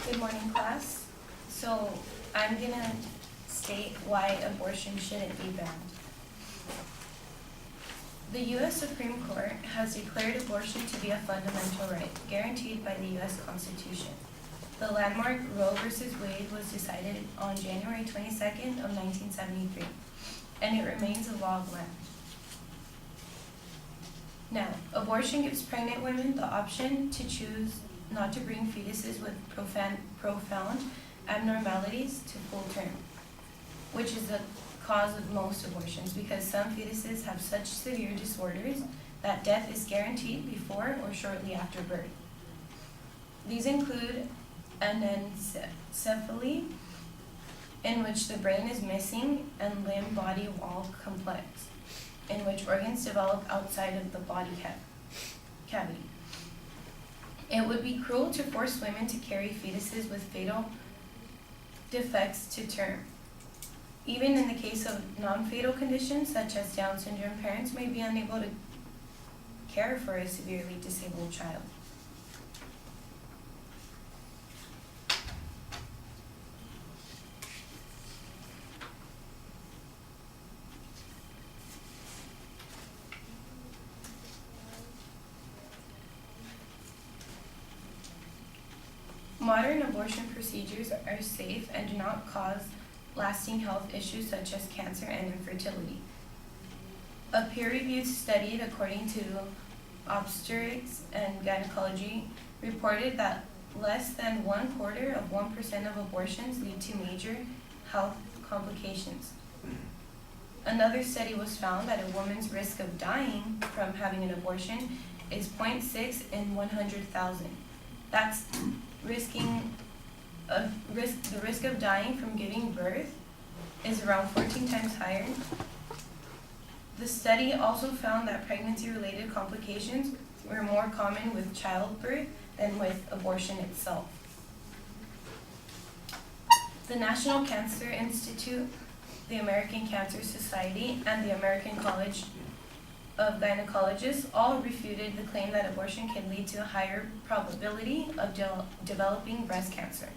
Good morning, class. So I'm gonna state why abortion shouldn't be banned. The U.S. Supreme Court has declared abortion to be a fundamental right guaranteed by the U.S. Constitution. The landmark Roe v. Wade was decided on January 22nd of 1973, and it remains a law of land. Now, abortion gives pregnant women the option to choose not to bring fetuses with profound abnormalities to full term, which is the cause of most abortions because some fetuses have such severe disorders that death is guaranteed before or shortly after birth. These include anencephaly, in which the brain is missing, and limb-body wall complex, in which organs develop outside of the body cavity. It would be cruel to force women to carry fetuses with fatal defects to term. Even in the case of non-fatal conditions such as Down syndrome, parents may be unable to care for a severely disabled child. Modern abortion procedures are safe and do not cause lasting health issues such as cancer and infertility. A peer-reviewed study, according to Obstetrics and Gynecology, reported that less than 0.25% of abortions lead to major health complications. Another study was found that a woman's risk of dying from having an abortion is 0.6 in 100,000. That's the risk of dying from giving birth is around 14 times higher. The study also found that pregnancy-related complications were more common with childbirth than with abortion itself. The National Cancer Institute, the American Cancer Society, and the American College of Gynecologists all refuted the claim that abortion can lead to a higher probability of developing breast cancer.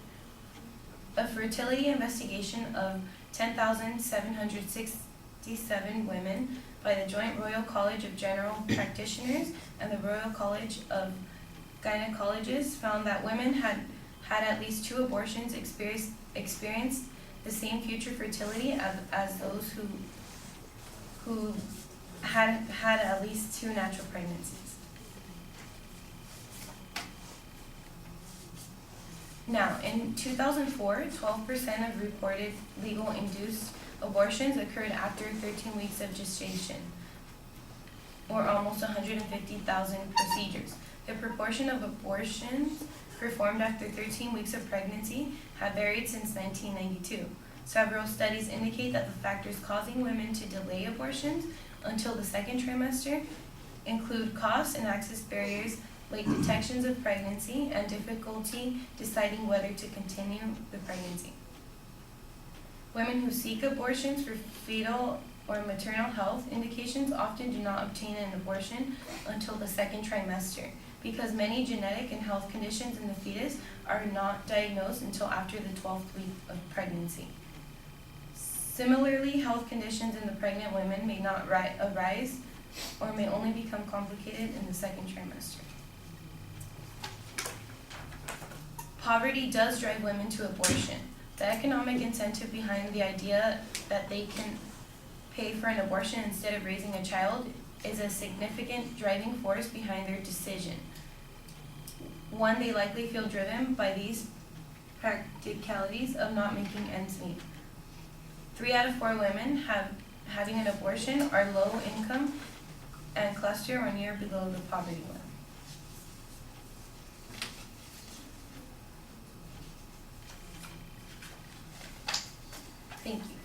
A fertility investigation of 10,767 women by the Joint Royal College of General Practitioners and the Royal College of Gynecologists found that women had at least 2 abortions experienced the same future fertility as those who had at least 2 natural pregnancies. Now, in 2004, 12% of reported legal induced abortions occurred after 13 weeks of gestation, or almost 150,000 procedures. The proportion of abortions performed after 13 weeks of pregnancy have varied since 1992. Several studies indicate that the factors causing women to delay abortions until the second trimester include cost and access barriers, late detections of pregnancy, and difficulty deciding whether to continue the pregnancy. Women who seek abortions for fetal or maternal health indications often do not obtain an abortion until the second trimester because many genetic and health conditions in the fetus are not diagnosed until after the 12th week of pregnancy. Similarly, health conditions in the pregnant women may not arise or may only become complicated in the second trimester. Poverty does drive women to abortion. The economic incentive behind the idea that they can pay for an abortion instead of raising a child is a significant driving force behind their decision. One, they likely feel driven by these practicalities of not making ends meet. 3 out of 4 women having an abortion are low income and cluster or near below the poverty line. Thank you.